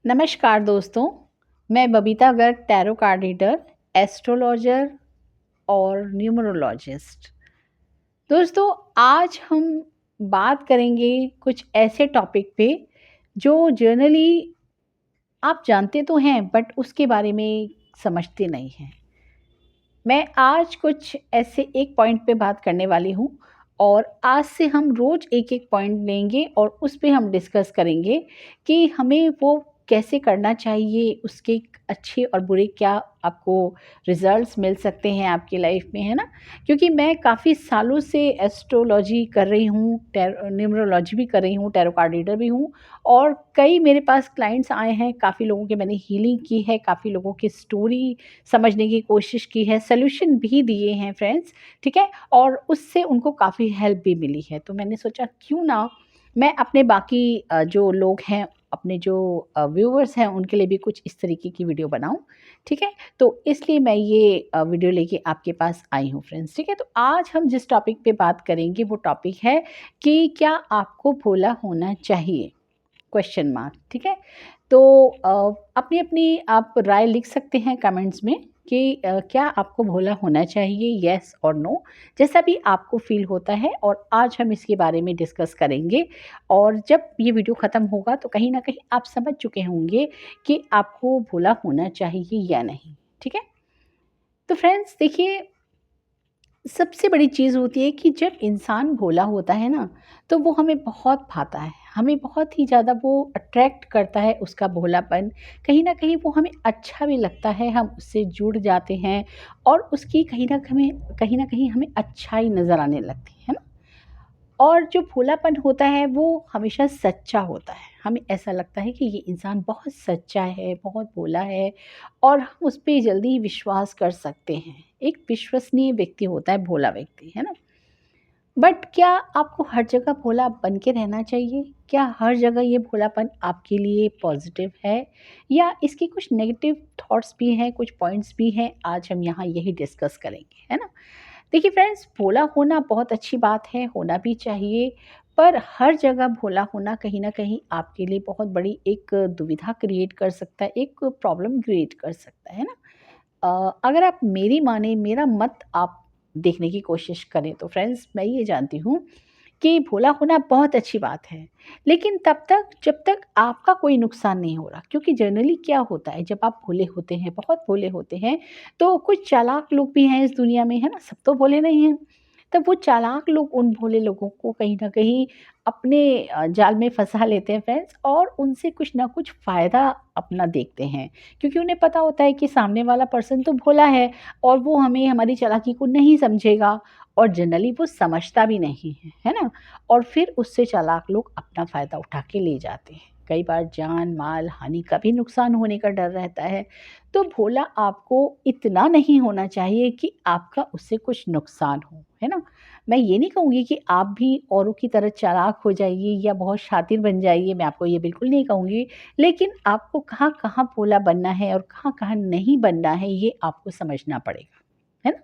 नमस्कार दोस्तों, मैं Babita Garg tarot card reader, astrologer और न्यूमरोलॉजिस्ट। दोस्तों, आज हम बात करेंगे कुछ ऐसे टॉपिक पे जो जनरली आप जानते तो हैं बट उसके बारे में समझते नहीं हैं। मैं आज कुछ ऐसे एक पॉइंट पे बात करने वाली हूँ और आज से हम रोज़ एक-एक पॉइंट लेंगे और उस पे हम डिस्कस करेंगे कि हमें वो कैसे करना चाहिए, उसके अच्छे और बुरे क्या आपको रिज़ल्ट्स मिल सकते हैं आपकी लाइफ में, है ना? क्योंकि मैं काफ़ी सालों से एस्ट्रोलॉजी कर रही हूँ, न्यूमरोलॉजी भी कर रही हूँ, टैरो कार्ड रीडर भी हूँ और कई मेरे पास क्लाइंट्स आए हैं, काफ़ी लोगों के मैंने हीलिंग की है, काफ़ी लोगों की स्टोरी समझने की कोशिश की है, सॉल्यूशन भी दिए हैं फ्रेंड्स, ठीक है? और उससे उनको काफ़ी हेल्प भी मिली है। तो मैंने सोचा क्यों ना मैं अपने बाकी जो लोग हैं, अपने जो व्यूअर्स हैं उनके लिए भी कुछ इस तरीके की वीडियो बनाऊँ, ठीक है? तो इसलिए मैं ये वीडियो लेके आपके पास आई हूँ फ्रेंड्स, ठीक है? तो आज हम जिस टॉपिक पे बात करेंगे वो टॉपिक है कि क्या आपको भोला होना चाहिए? क्वेश्चन मार्क, ठीक है? तो अपनी-अपनी आप राय लिख सकते हैं कमेंट्स में कि क्या आपको भोला होना चाहिए, येस और नो, जैसा भी आपको फ़ील होता है और आज हम इसके बारे में डिस्कस करेंगे और जब ये वीडियो ख़त्म होगा तो कहीं न कहीं आप समझ चुके होंगे कि आपको भोला होना चाहिए या नहीं, ठीक है? तो फ्रेंड्स देखिए, सबसे बड़ी चीज़ होती है कि जब इंसान भोला होता है ना, तो वो हमें बहुत भाता है। हमें बहुत ही ज़्यादा वो अट्रैक्ट करता है उसका भोलापन। कहीं न कहीं वो हमें अच्छा भी लगता है, हम उससे जुड़ जाते हैं और उसकी कहीं न कहीं हमें अच्छाई नज़र आने लगती है ना? और जो भोलापन होता है वो हमेशा सच्चा होता है। हमें ऐसा लगता है कि ये इंसान बहुत सच्चा है, बहुत भोला है और हम उस पे जल्दी विश्वास कर सकते हैं। एक विश्वसनीय व्यक्ति होता है भोला व्यक्ति, है ना? बट क्या आपको हर जगह भोला बन के रहना चाहिए? क्या हर जगह ये भोलापन आपके लिए पॉज़िटिव है या इसके कुछ नेगेटिव थॉट्स भी हैं, कुछ पॉइंट्स भी हैं? आज हम यहाँ यही डिस्कस करेंगे, है ना? देखिए फ्रेंड्स, भोला होना बहुत अच्छी बात है, होना भी चाहिए, पर हर जगह भोला होना कहीं न कहीं आपके लिए बहुत बड़ी एक दुविधा क्रिएट कर सकता है, एक प्रॉब्लम क्रिएट कर सकता है ना? अगर आप मेरी माने, मेरा मत आप देखने की कोशिश करें तो फ्रेंड्स मैं ये जानती हूँ कि भोला होना बहुत अच्छी बात है। लेकिन तब तक जब तक आपका कोई नुकसान नहीं हो रहा, क्योंकि जनरली क्या होता है जब आप भोले होते हैं, बहुत भोले होते हैं, तो कुछ चालाक लोग भी हैं इस दुनिया में, है ना? सब तो भोले नहीं हैं। तब वो चालाक लोग उन भोले लोगों को कहीं न कहीं अपने जाल में फँसा लेते हैं फ्रेंड्स और उनसे कुछ ना कुछ फ़ायदा अपना देखते हैं। क्योंकि उन्हें पता होता है कि सामने वाला पर्सन तो भोला है और वो हमें हमारी चालाकी को नहीं समझेगा और जनरली वो समझता भी नहीं है ना? और फिर उससे चालाक लोग अपना फ़ायदा उठा के ले जाते हैं। कई बार जान, माल, हानि का भी नुकसान होने का डर रहता है। तो भोला आपको इतना नहीं होना चाहिए कि आपका उससे कुछ नुकसान हो, है ना? मैं ये नहीं कहूँगी कि आप भी औरों की तरह चालाक हो जाइए या बहुत शातिर बन जाइए, मैं आपको ये बिल्कुल नहीं कहूँगी। लेकिन आपको कहाँ-कहाँ भोला बनना है और कहाँ-कहाँ नहीं बनना है, ये आपको समझना पड़ेगा, है ना?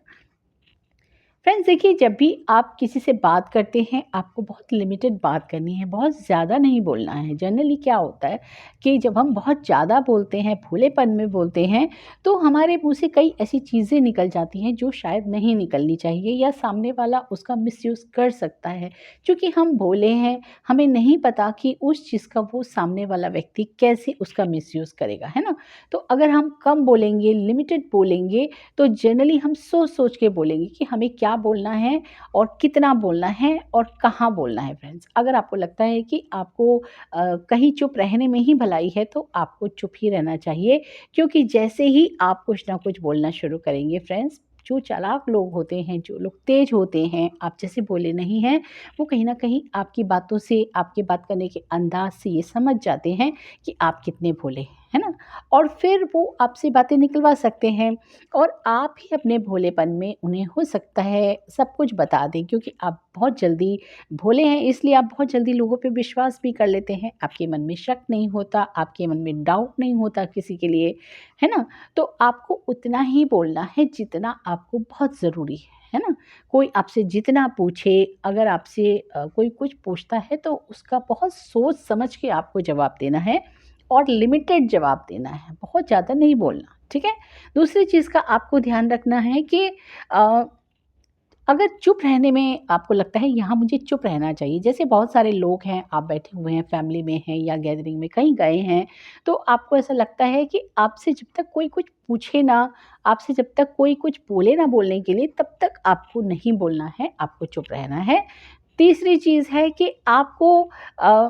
फ्रेंड्स देखिए, जब भी आप किसी से बात करते हैं आपको बहुत लिमिटेड बात करनी है, बहुत ज़्यादा नहीं बोलना है। जनरली क्या होता है कि जब हम बहुत ज़्यादा बोलते हैं, भोलेपन में बोलते हैं, तो हमारे मुँह से कई ऐसी चीज़ें निकल जाती हैं जो शायद नहीं निकलनी चाहिए या सामने वाला उसका मिसयूज़ कर सकता है। क्योंकि हम भोले हैं, हमें नहीं पता कि उस चीज़ का वो सामने वाला व्यक्ति कैसे उसका मिसयूज़ करेगा, है ना? तो अगर हम कम बोलेंगे, लिमिटेड बोलेंगे तो जनरली हम सोच-सोच के बोलेंगे कि हमें क्या बोलना है और कितना बोलना है और कहाँ बोलना है फ्रेंड्स। अगर आपको लगता है कि आपको कहीं चुप रहने में ही भलाई है, तो आपको चुप ही रहना चाहिए क्योंकि जैसे ही आप कुछ ना कुछ बोलना शुरू करेंगे फ्रेंड्स, जो चालाक लोग होते हैं, जो लोग तेज़ होते हैं, आप जैसे भोले नहीं हैं, वो कहीं न कहीं आपकी बातों से, आपके बात करने के अंदाज़ से ये समझ जाते हैं कि आप कितने भोले हैं, है ना? और फिर वो आपसे बातें निकलवा सकते हैं और आप ही अपने भोलेपन में उन्हें हो सकता है सब कुछ बता दें क्योंकि आप बहुत जल्दी भोले हैं इसलिए आप बहुत जल्दी लोगों पे विश्वास भी कर लेते हैं। आपके मन में शक नहीं होता, आपके मन में डाउट नहीं होता किसी के लिए, है ना? तो आपको उतना ही बोलना है जितना आपको बहुत ज़रूरी है ना? कोई आपसे जितना पूछे, अगर आपसे कोई कुछ पूछता है तो उसका बहुत सोच समझ के आपको जवाब देना है और लिमिटेड जवाब देना है, बहुत ज़्यादा नहीं बोलना, ठीक है? दूसरी चीज़ का आपको ध्यान रखना है कि अ, अगर चुप रहने में आपको लगता है यहाँ मुझे चुप रहना चाहिए, जैसे बहुत सारे लोग हैं, आप बैठे हुए हैं, फैमिली में हैं या गैदरिंग में कहीं गए हैं, तो आपको ऐसा लगता है कि आपसे जब तक कोई कुछ पूछे ना, आपसे जब तक कोई कुछ बोले ना बोलने के लिए, तब तक आपको नहीं बोलना है, आपको चुप रहना है। तीसरी चीज़ है कि आपको अ,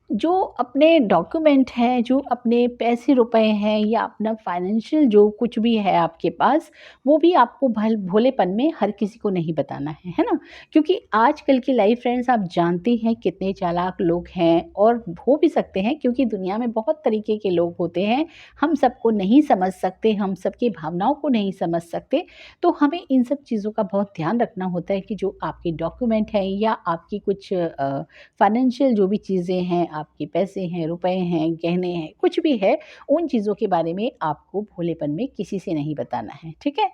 जो अपने डॉक्यूमेंट हैं, जो अपने पैसे-रुपए हैं या अपना फाइनेंशियल जो कुछ भी है आपके पास, वो भी आपको भोलेपन में हर किसी को नहीं बताना है ना? क्योंकि आजकल की लाइफ फ्रेंड्स आप जानते हैं कितने चालाक लोग हैं और हो भी सकते हैं क्योंकि दुनिया में बहुत तरीके के लोग होते हैं। हम सबको नहीं समझ सकते, हम सबकी भावनाओं को नहीं समझ सकते, तो हमें इन सब चीज़ों का बहुत ध्यान रखना होता है कि जो आपके डॉक्यूमेंट हैं या आपकी कुछ फाइनेंशियल जो भी चीज़ें हैं, आपके पैसे हैं, रुपए हैं, गहने हैं, कुछ भी है, उन चीज़ों के बारे में आपको भोलेपन में किसी से नहीं बताना है, ठीक है?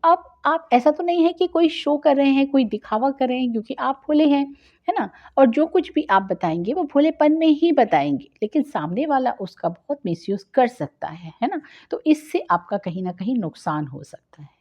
अब आप ऐसा तो नहीं है कि कोई शो कर रहे हैं, कोई दिखावा कर रहे हैं क्योंकि आप भोले हैं, है ना? और जो कुछ भी आप बताएँगे वो भोलेपन में ही बताएँगे, लेकिन सामने वाला उसका बहुत मिसयूज़ कर सकता है ना? तो इससे आपका कहीं न कहीं नुकसान हो सकता है।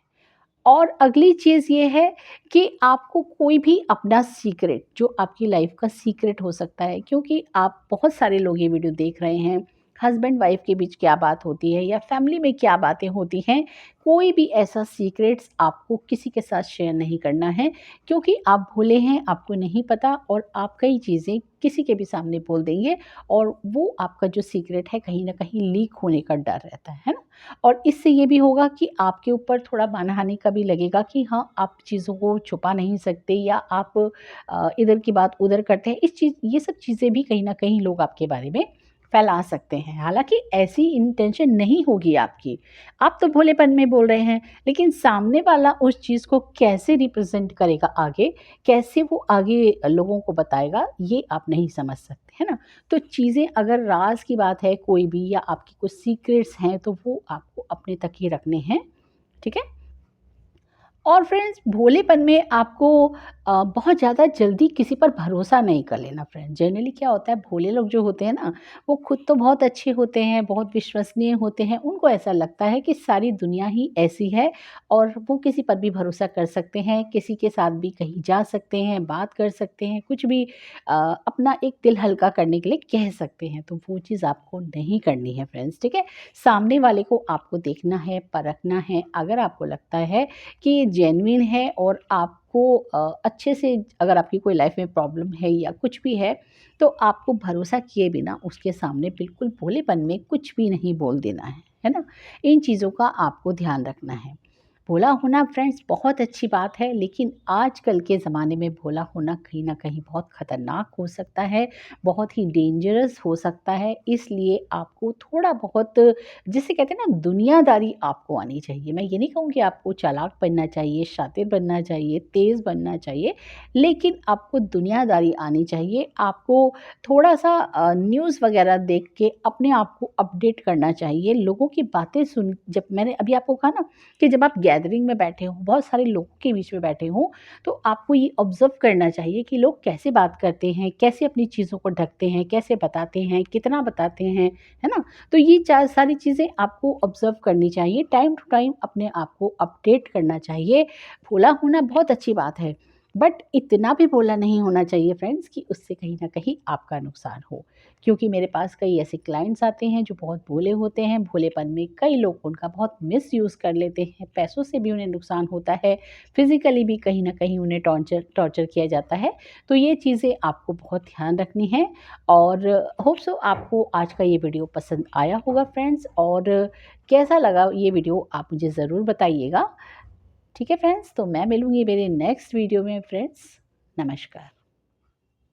और अगली चीज़ ये है कि आपको कोई भी अपना सीक्रेट जो आपकी लाइफ का सीक्रेट हो सकता है क्योंकि आप बहुत सारे लोग ये वीडियो देख रहे हैं, हस्बैंड वाइफ के बीच क्या बात होती है या फैमिली में क्या बातें होती हैं, कोई भी ऐसा सीक्रेट्स आपको किसी के साथ शेयर नहीं करना है क्योंकि आप भोले हैं, आपको नहीं पता और आप कई चीज़ें किसी के भी सामने बोल देंगे और वो आपका जो सीक्रेट है कहीं न कहीं लीक होने का डर रहता है ना? और इससे ये भी होगा कि आपके ऊपर थोड़ा मानहानि का भी लगेगा कि हाँ, आप चीज़ों को छुपा नहीं सकते या आप इधर की बात उधर करते हैं। ये सब चीज़ें भी कहीं न कहीं लोग आपके बारे में फैला सकते हैं। हालाँकि ऐसी इंटेंशन नहीं होगी आपकी। आप तो भोलेपन में बोल रहे हैं, लेकिन सामने वाला उस चीज़ को कैसे रिप्रेज़ेंट करेगा आगे, कैसे वो आगे लोगों को बताएगा, ये आप नहीं समझ सकते, है ना? तो चीज़ें अगर राज़ की बात है कोई भी या आपकी कुछ सीक्रेट्स हैं तो वो आपको अपने तक ही रखने हैं, ठीक है? और फ्रेंड्स भोलेपन में आपको बहुत ज़्यादा जल्दी किसी पर भरोसा नहीं कर लेना फ्रेंड्स। जनरली क्या होता है भोले लोग जो होते हैं ना, वो खुद तो बहुत अच्छे होते हैं, बहुत विश्वसनीय होते हैं। उनको ऐसा लगता है कि सारी दुनिया ही ऐसी है और वो किसी पर भी भरोसा कर सकते हैं, किसी के साथ भी कहीं जा सकते हैं, बात कर सकते हैं, कुछ भी अपना एक दिल हल्का करने के लिए कह सकते हैं। तो वो चीज़ आपको नहीं करनी है फ्रेंड्स, ठीक है? सामने वाले को आपको देखना है, परखना है। अगर आपको लगता है कि ये जेन्युइन है और आपको अच्छे से अगर आपकी कोई लाइफ में प्रॉब्लम है या कुछ भी है, तो आपको भरोसा किए बिना उसके सामने बिल्कुल भोलेपन में कुछ भी नहीं बोल देना है ना? इन चीज़ों का आपको ध्यान रखना है। भोला होना फ्रेंड्स बहुत अच्छी बात है, लेकिन आजकल के ज़माने में भोला होना कहीं न कहीं बहुत ख़तरनाक हो सकता है, बहुत ही डेंजरस हो सकता है। इसलिए आपको थोड़ा बहुत जिसे कहते हैं ना दुनियादारी आपको आनी चाहिए। मैं ये नहीं कहूँगी आपको चालाक बनना चाहिए, शातिर बनना चाहिए, तेज़ बनना चाहिए, लेकिन आपको दुनियादारी आनी चाहिए। आपको थोड़ा-सा न्यूज़ वग़ैरह देख के अपने आप को अपडेट करना चाहिए। लोगों की बातें सुन जब मैंने अभी आपको कहा ना कि जब आप गैदरिंग में बैठे हों, बहुत सारे लोगों के बीच में बैठे हों, तो आपको ये ऑब्ज़र्व करना चाहिए कि लोग कैसे बात करते हैं, कैसे अपनी चीज़ों को ढकते हैं, कैसे बताते हैं, कितना बताते हैं, है ना? तो ये चार सारी चीज़ें आपको ऑब्ज़र्व करनी चाहिए, टाइम टू टाइम अपने आप को अपडेट करना चाहिए। भोला होना बहुत अच्छी बात है, बट इतना भी भोला नहीं होना चाहिए फ्रेंड्स कि उससे कहीं न कहीं आपका नुकसान हो। क्योंकि मेरे पास कई ऐसे क्लाइंट्स आते हैं जो बहुत भोले होते हैं, भोलेपन में कई लोग उनका बहुत मिसयूज़ कर लेते हैं, पैसों से भी उन्हें नुकसान होता है, फिज़िकली भी कहीं न कहीं उन्हें टॉर्चर किया जाता है। तो ये चीज़ें आपको बहुत ध्यान रखनी है और होप सो आपको आज का ये वीडियो पसंद आया होगा फ्रेंड्स और कैसा लगा ये वीडियो आप मुझे ज़रूर बताइएगा। ठीक है फ्रेंड्स, तो मैं मिलूँगी मेरे नेक्स्ट वीडियो में फ्रेंड्स। नमस्कार।